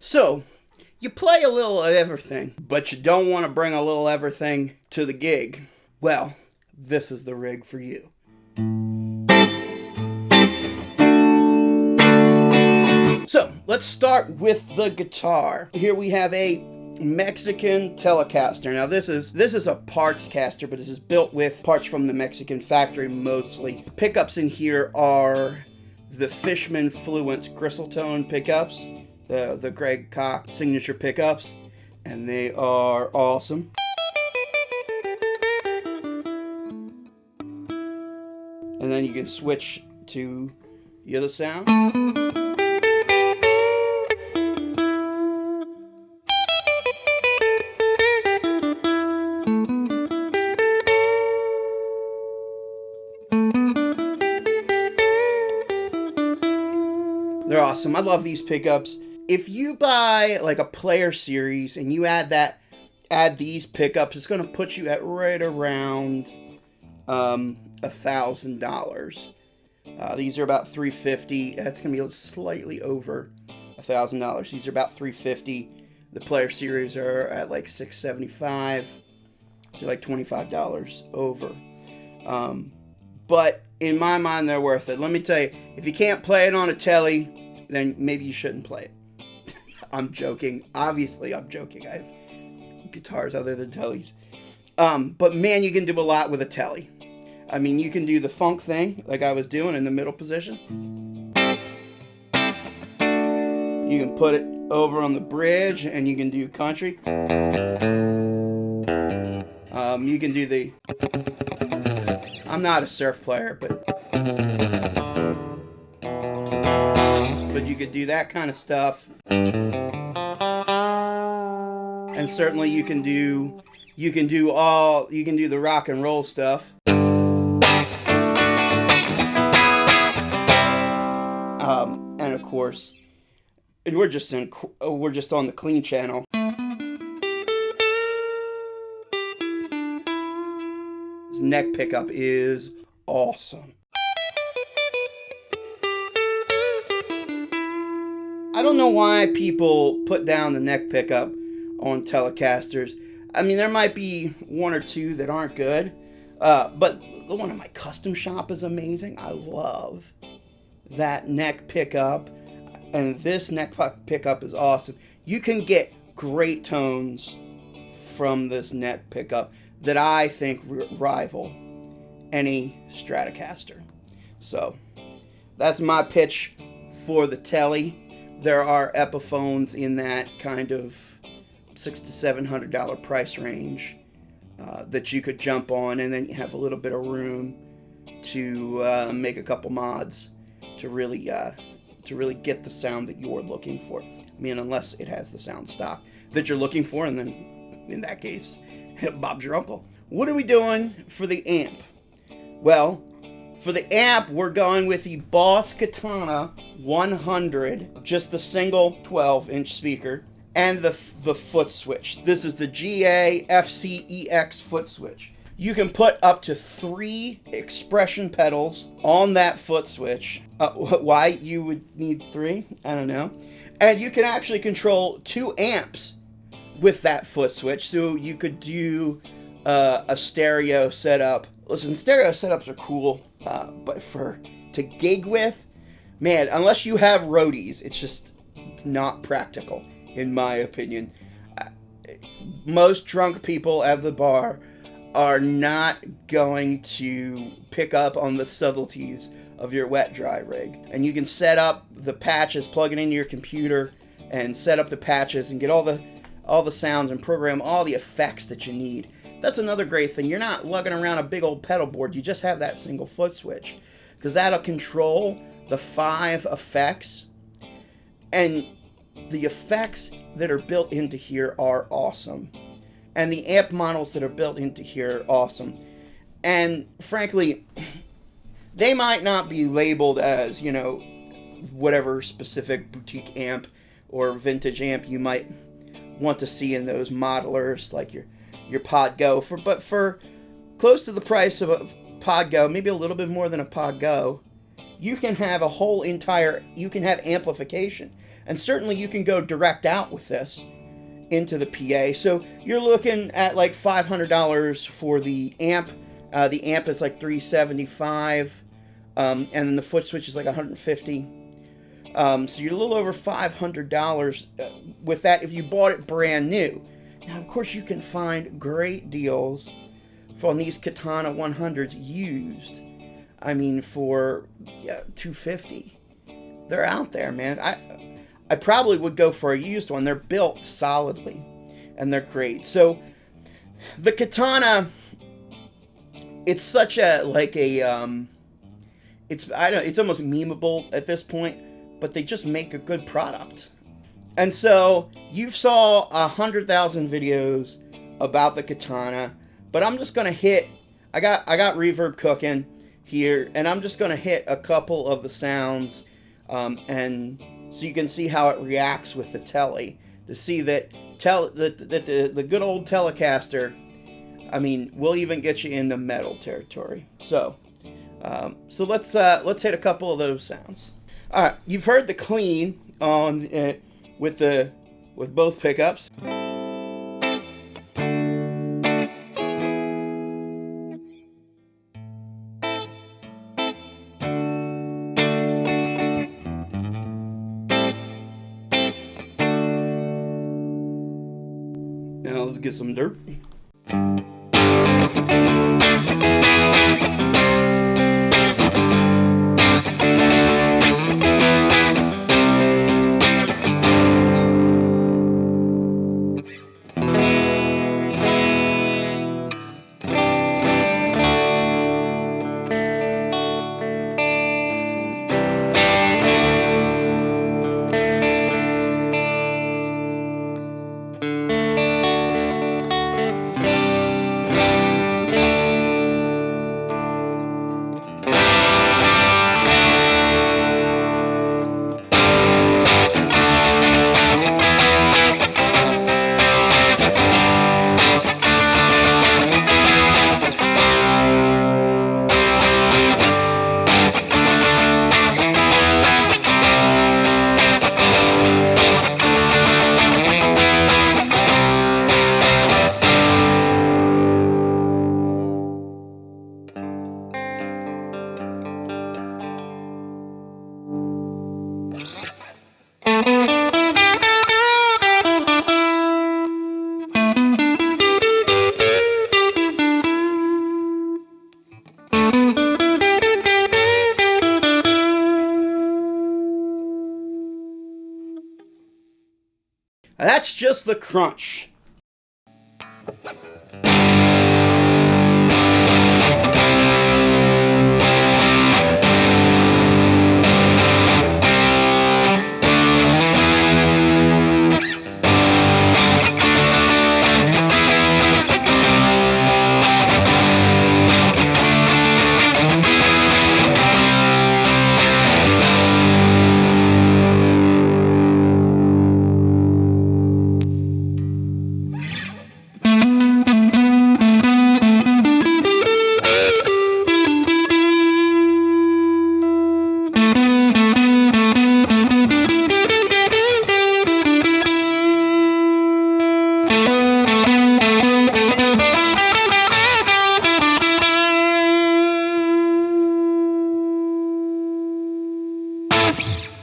So, you play a little of everything, but you don't want to bring a little everything to the gig. Well, this is the rig for you. So, let's start with the guitar. Here we have a Mexican Telecaster. Now this is a parts caster, but this is built with parts from the Mexican factory mostly. Pickups in here are the Fishman Fluence Gristle-Tone pickups, the Greg Koch signature pickups, and they are awesome. And then you can switch to the other sound. They're awesome. I love these pickups. If you buy like a player series and you add these pickups, it's going to put you at right around $1,000. These are about $350. That's going to be slightly over $1,000. These are about $350. The player series are at like $675. So like $25 over. But in my mind, they're worth it. Let me tell you, if you can't play it on a telly, then maybe you shouldn't play it. I'm joking. Obviously, I'm joking. I have guitars other than tellies. But man, you can do a lot with a telly. I mean, you can do the funk thing, like I was doing in the middle position. You can put it over on the bridge, and you can do country. You can do the... I'm not a surf player, but you could do that kind of stuff. And certainly you can do the rock and roll stuff. And of course, we're just on the clean channel. This neck pickup is awesome. I don't know why people put down the neck pickup on Telecasters. I mean, there might be one or two that aren't good, but the one in my custom shop is amazing. I love that neck pickup, and this neck pickup is awesome. You can get great tones from this neck pickup that I think rival any Stratocaster. So that's my pitch for the Telly. There are Epiphones in that kind of $600 to $700 price range that you could jump on, and then you have a little bit of room to make a couple mods to really get the sound that you're looking for. I mean, unless it has the sound stock that you're looking for, and then in that case, Bob's your uncle. What are we doing for the amp? Well, for the amp, we're going with the Boss Katana 100, just the single 12-inch speaker, and the foot switch. This is the GA-FCEX foot switch. You can put up to 3 expression pedals on that foot switch. Why you would need 3? I don't know. And you can actually control 2 amps with that foot switch. So you could do a stereo setup. Listen, stereo setups are cool, but to gig with, man, unless you have roadies, it's just not practical, in my opinion. Most drunk people at the bar are not going to pick up on the subtleties of your wet-dry rig. And you can set up the patches, plug it into your computer, and set up the patches and get all the sounds and program all the effects that you need. That's another great thing. You're not lugging around a big old pedal board. You just have that single foot switch, because that'll control the 5 effects. And the effects that are built into here are awesome. And the amp models that are built into here are awesome. And frankly, they might not be labeled as, whatever specific boutique amp or vintage amp you might want to see in those modelers, like your Pod Go. But for close to the price of a Pod Go, maybe a little bit more than a Pod Go, you can have you can have amplification. And certainly you can go direct out with this into the PA. So you're looking at like $500 for the amp. The amp is like $375, and then the foot switch is like $150. So you're a little over $500 with that if you bought it brand new. Now, of course, you can find great deals on these Katana 100s used. I mean, for $250. They're out there, man. I probably would go for a used one. They're built solidly, and they're great. So the Katana, it's such a it's almost memeable at this point, but they just make a good product. And so you saw 100,000 videos about the Katana, but I'm just gonna hit. I got reverb cooking here, and I'm just gonna hit a couple of the sounds, and so you can see how it reacts with the Tele, to see that the good old Telecaster, I mean, will even get you into metal territory. So let's hit a couple of those sounds. All right, you've heard the clean on with both pickups. Now let's get some dirt. That's just the crunch.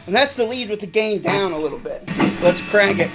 And that's the lead with the gain down a little bit. Let's crank it.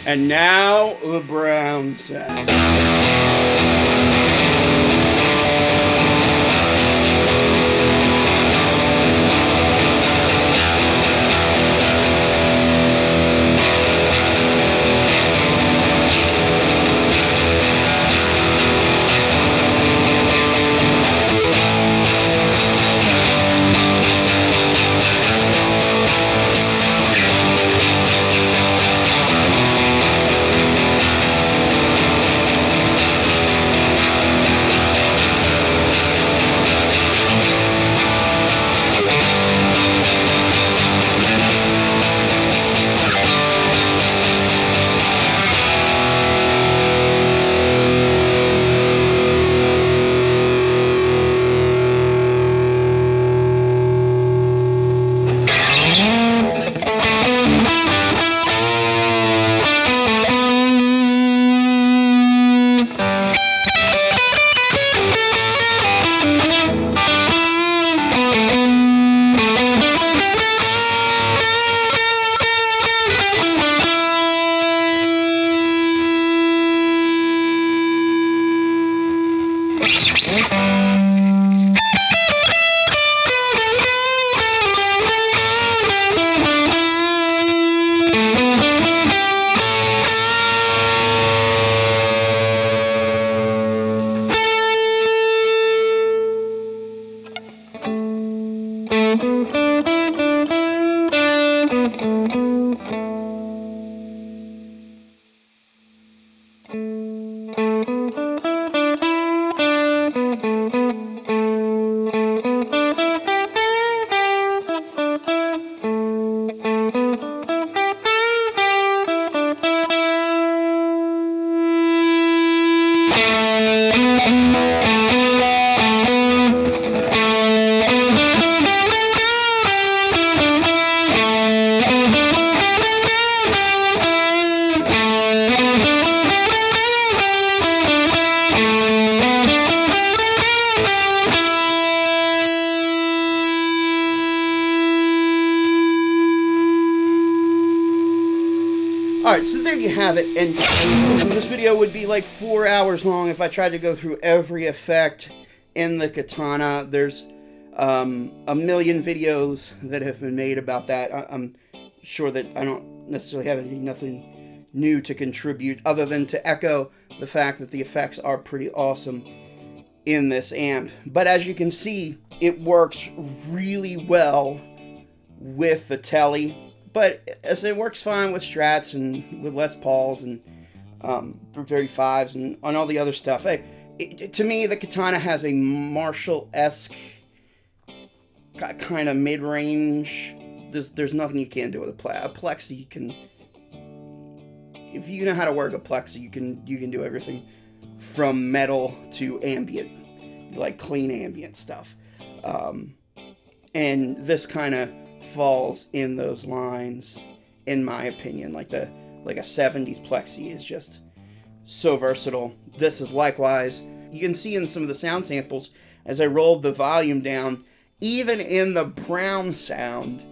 And now the brown sound. Alright, so there you have it, and so this video would be like 4 hours long if I tried to go through every effect in the Katana. There's a million videos that have been made about that. I'm sure that I don't necessarily have nothing new to contribute other than to echo the fact that the effects are pretty awesome in this amp. But as you can see, it works really well with the Tele. But as it works fine with Strats and with Les Pauls and 335s and on all the other stuff. To me, the Katana has a Marshall-esque kind of mid-range. There's nothing you can't do with a Plexi. You can, if you know how to work a Plexi, you can do everything from metal to ambient, like clean ambient stuff. And this kind of falls in those lines, in my opinion. Like a 70s Plexi is just so versatile. This is likewise. You can see in some of the sound samples as I rolled the volume down, even in the brown sound,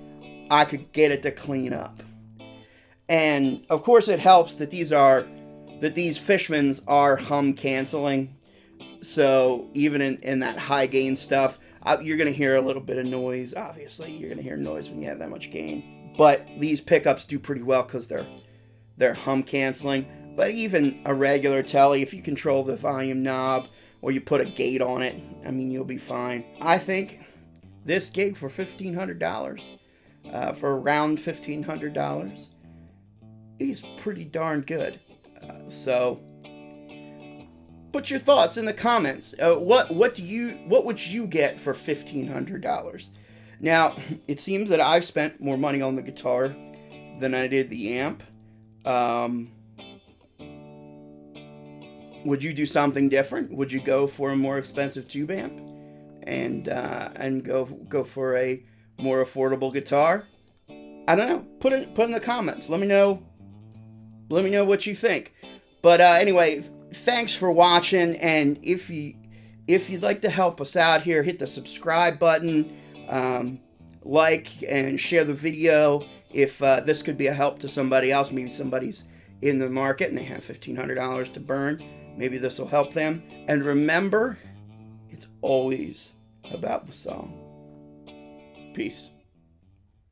I could get it to clean up. And of course it helps that these Fishmans are hum canceling. So even in that high gain stuff, you're going to hear a little bit of noise. Obviously, you're going to hear noise when you have that much gain. But these pickups do pretty well because they're hum canceling. But even a regular Tele, if you control the volume knob or you put a gate on it, I mean, you'll be fine. I think this gig for $1,500, for around $1,500, is pretty darn good. So put your thoughts in the comments. What would you get for $1,500? Now, it seems that I've spent more money on the guitar than I did the amp. Would you do something different? Would you go for a more expensive tube amp and go for a more affordable guitar? I don't know. Put in the comments. Let me know what you think. But anyway, thanks for watching, and if you'd like to help us out here, hit the subscribe button, like and share the video. if this could be a help to somebody else, maybe somebody's in the market and they have $1,500 to burn, maybe this will help them. And remember, it's always about the song. Peace.